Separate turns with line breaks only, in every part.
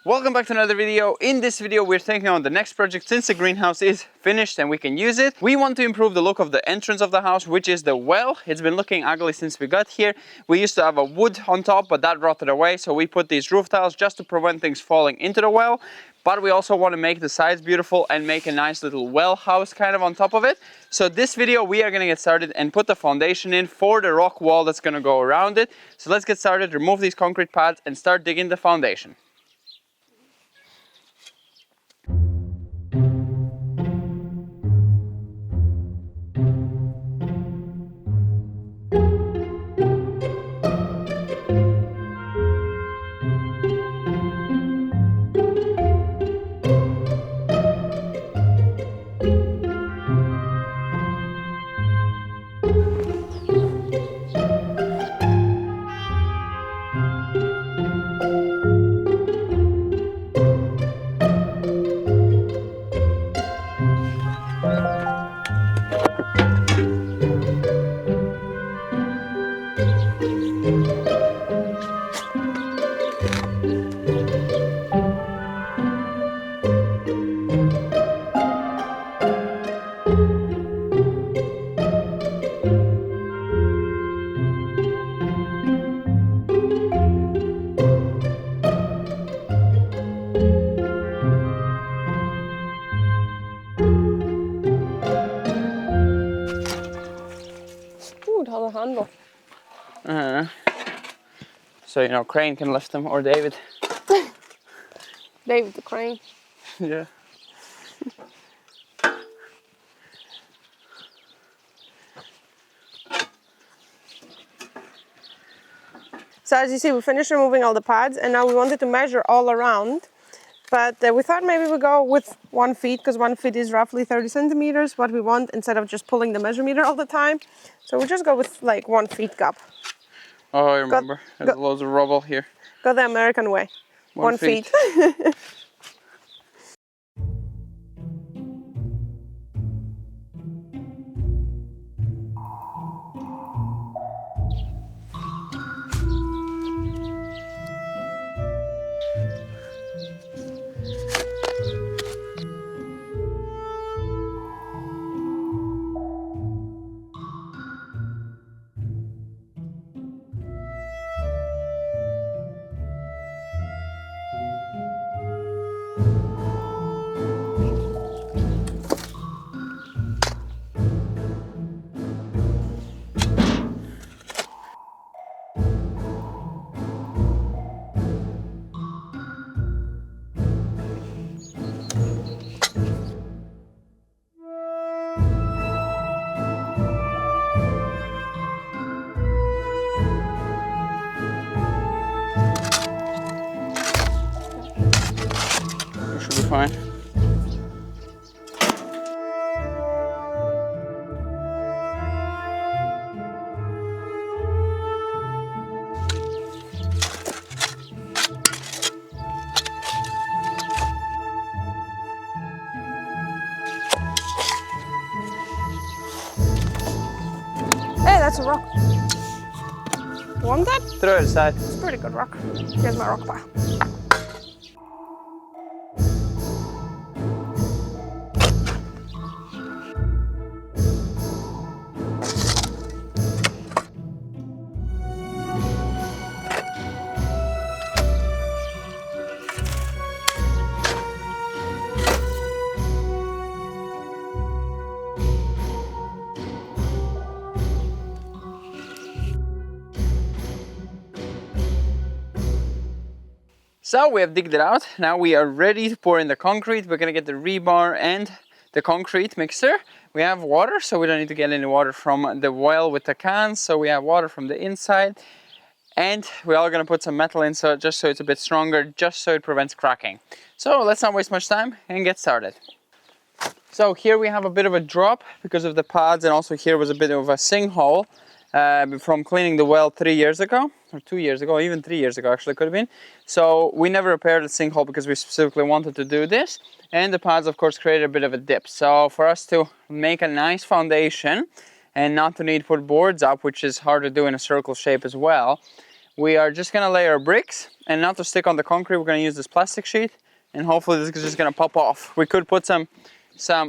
Welcome back to another video. In this video we're taking on the next project. Since the greenhouse is finished and we can use it, we want to improve the look of the entrance of the house, which is the well. It's been looking ugly since we got here. We used to have a wood on top, but that rotted away, so we put these roof tiles just to prevent things falling into the well. But we also want to make the sides beautiful and make a nice little well house kind of on top of it. So this video we are going to get started and put the foundation in for the rock wall that's going to go around it. So let's get started, remove these concrete pads and start digging the foundation.
Handle.
So, Crane can lift them, or David.
David the Crane.
Yeah.
So as you see, we finished removing all the pads and now we wanted to measure all around. But we thought maybe we go with 1 foot, because 1 foot is roughly 30 centimeters, what we want, instead of just pulling the measure meter all the time. So we'll just go with like 1 foot gap.
Oh, I remember. There's loads of rubble here.
Go the American way. 1 foot.
Should be fine.
Hey, that's a rock. You want that?
Throw it aside.
It's a pretty good rock. Here's my rock pile.
So we have digged it out. Now we are ready to pour in the concrete. We're gonna get the rebar and the concrete mixer. We have water, so we don't need to get any water from the well with the cans. So we have water from the inside. And we're all gonna put some metal in just so it's a bit stronger, just so it prevents cracking. So let's not waste much time and get started. So here we have a bit of a drop because of the pads, and also here was a bit of a sinkhole from cleaning the well 3 years ago, or 2 years ago, even 3 years ago actually could have been. So we never repaired the sinkhole because we specifically wanted to do this. And the pads of course created a bit of a dip. So for us to make a nice foundation and not to need to put boards up, which is hard to do in a circle shape as well, we are just gonna lay our bricks, and not to stick on the concrete, we're gonna use this plastic sheet, and hopefully this is just gonna pop off. We could put some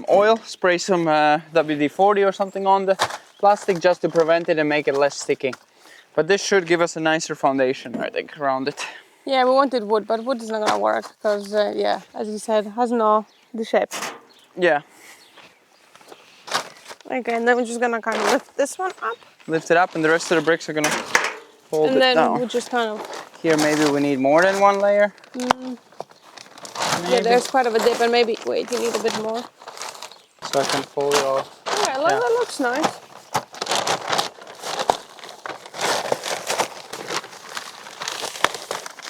oil, spray some WD-40 or something on the plastic just to prevent it and make it less sticky. But this should give us a nicer foundation, I think, around it.
Yeah, we wanted wood, but wood is not gonna work because, yeah, as you said, has no the shape.
Yeah.
Okay, and then we're just gonna kind of lift this one up.
Lift it up, and the rest of the bricks are gonna hold
And
it
then
down.
we just kind of...
Here, maybe we need more than one layer.
Yeah, there's quite of a dip, and maybe, wait, you need a bit more.
So I can fold it all.
Okay, look,
Yeah.
that looks nice.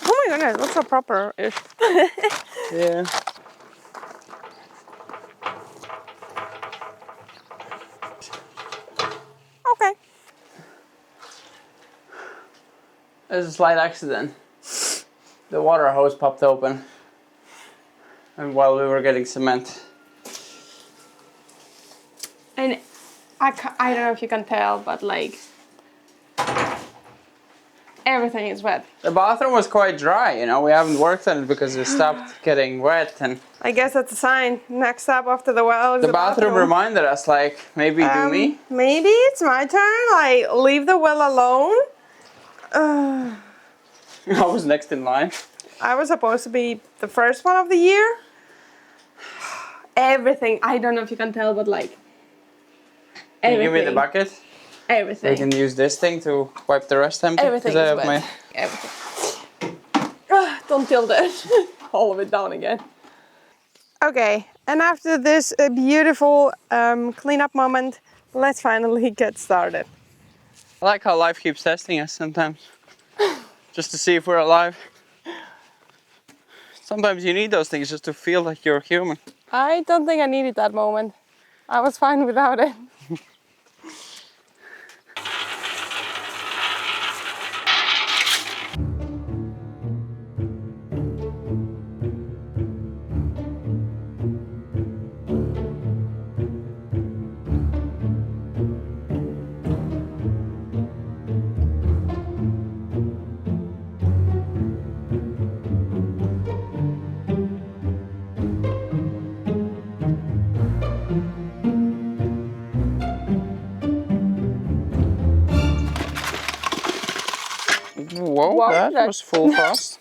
Oh my goodness, it looks so proper-ish.
Yeah.
Okay.
There's a slight accident. The water hose popped open, and while we were getting cement.
And I don't know if you can tell, but like everything is wet.
The bathroom was quite dry, you know. We haven't worked on it because it stopped getting wet, and
I guess that's a sign. Next step after the well is
the bathroom reminded us, like, maybe do me.
Maybe it's my turn. Like, leave the well alone.
I was next in line.
I was supposed to be the first one of the year. Everything. I don't know if you can tell, but like.
Can you give me the bucket?
Everything.
We can use this thing to wipe the rest empty.
Everything
'cause I
is
have
wet. Everything. Don't tilt it. All of it down again. Okay, and after this beautiful cleanup moment, let's finally get started.
I like how life keeps testing us sometimes. Just to see if we're alive. Sometimes you need those things just to feel like you're human.
I don't think I needed that moment. I was fine without it.
Whoa,
Wow,
that
that-
was full fast.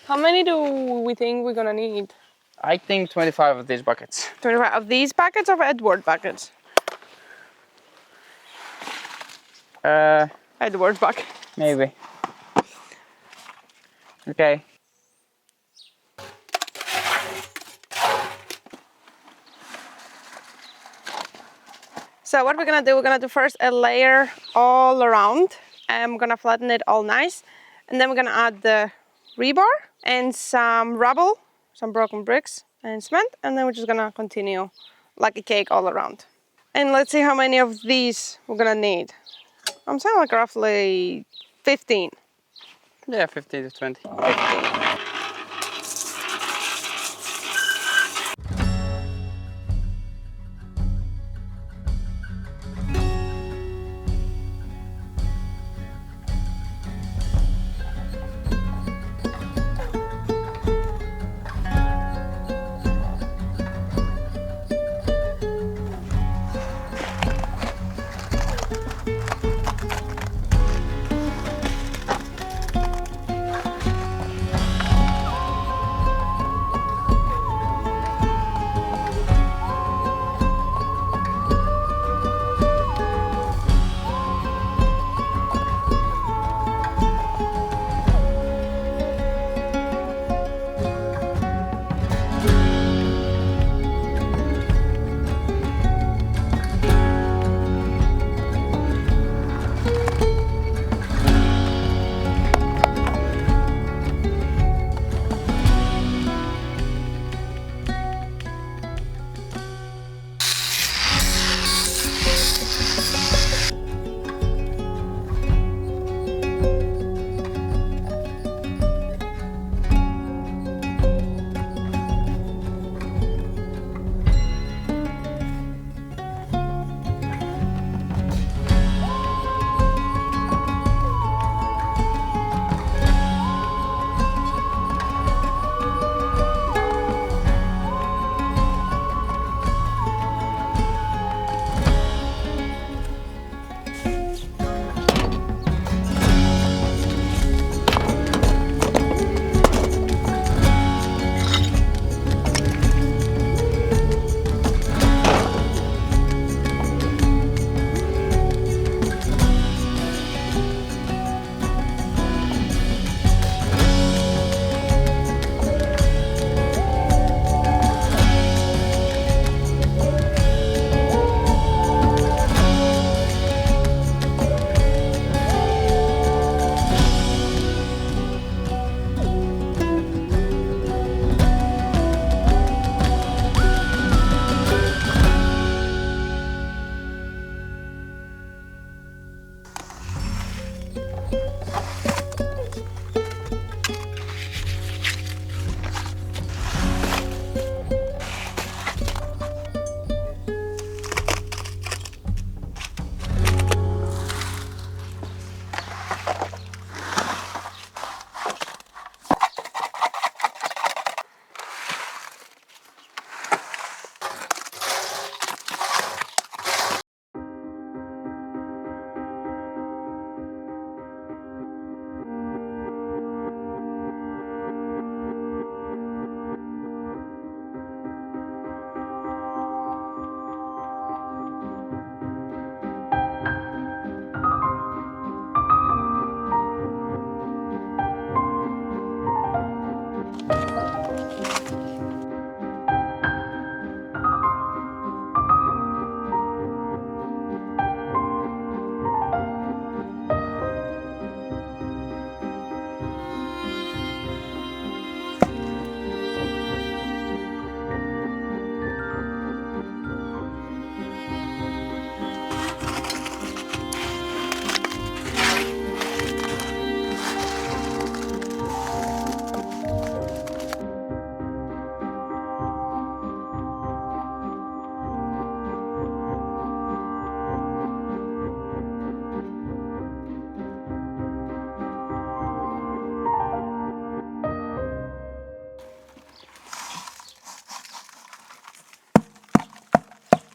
How many do we think we're gonna need?
I think 25 of these buckets.
25 of these buckets or Edward buckets? Edward bucket.
Maybe. Okay.
So what we're gonna do first a layer all around. And we're gonna flatten it all nice. And then we're gonna add the rebar and some rubble, some broken bricks and cement. And then we're just gonna continue like a cake all around. And let's see how many of these we're gonna need. I'm saying like roughly 15.
Yeah, 15 to 20.
15.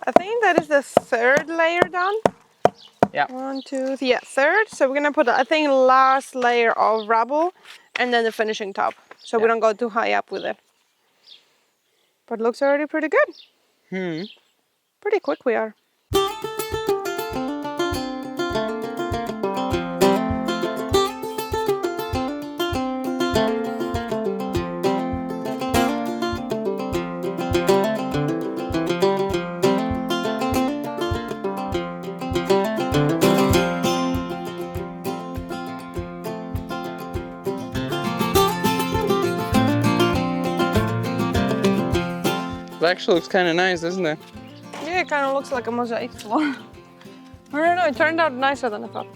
I think that is the third layer done.
Yeah.
1, 2, yeah, third. So we're gonna put, I think, last layer of rubble and then the finishing top. So we
Yeah.
don't go too high up with it. But it looks already pretty good.
Hmm.
Pretty quick we are.
It actually looks kind of nice, doesn't it?
Yeah, it kind of looks like a mosaic floor. I don't know, it turned out nicer than I thought.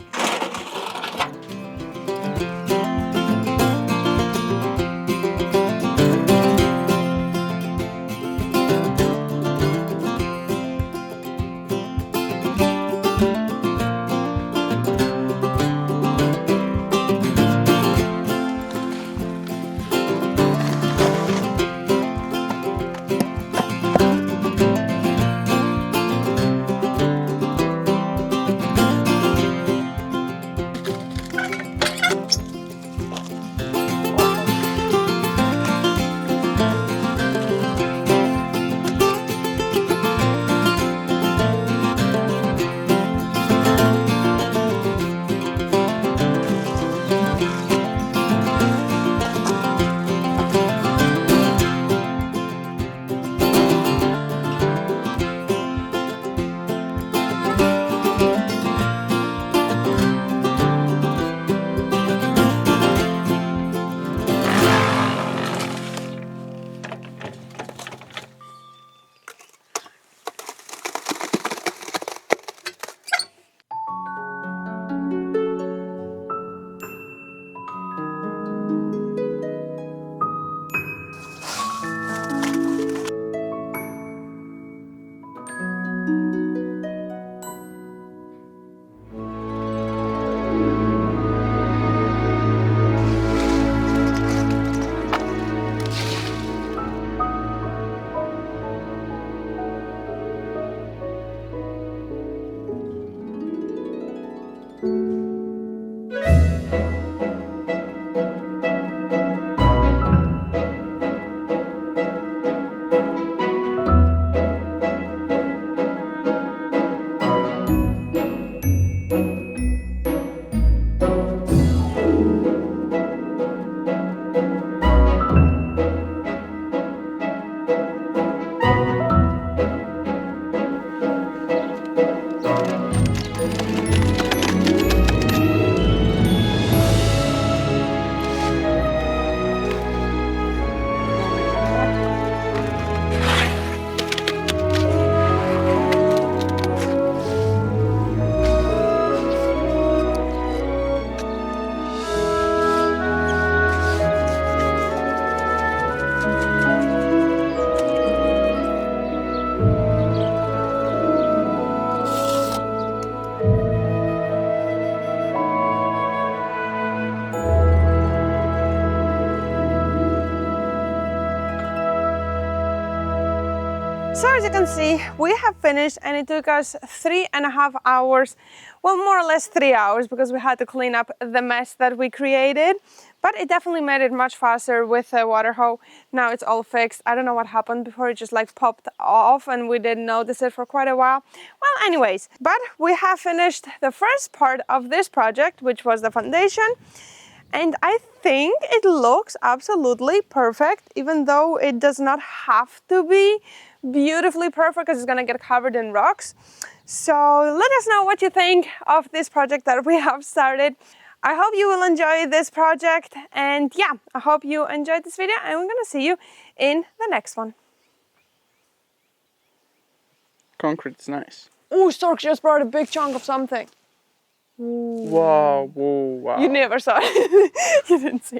So as you can see, we have finished and it took us 3.5 hours. Well, more or less 3 hours because we had to clean up the mess that we created. But it definitely made it much faster with the water hoe. Now it's all fixed. I don't know what happened before, it just like popped off and we didn't notice it for quite a while. Well, anyways, but we have finished the first part of this project, which was the foundation. And I think it looks absolutely perfect, even though it does not have to be beautifully perfect because it's gonna get covered in rocks. So let us know what you think of this project that we have started. I hope you will enjoy this project, and yeah, I hope you enjoyed this video, and we're gonna see you in the next one.
Concrete's nice.
Oh, Stork just brought a big chunk of something.
Wow, whoa, wow.
You never saw it. You didn't see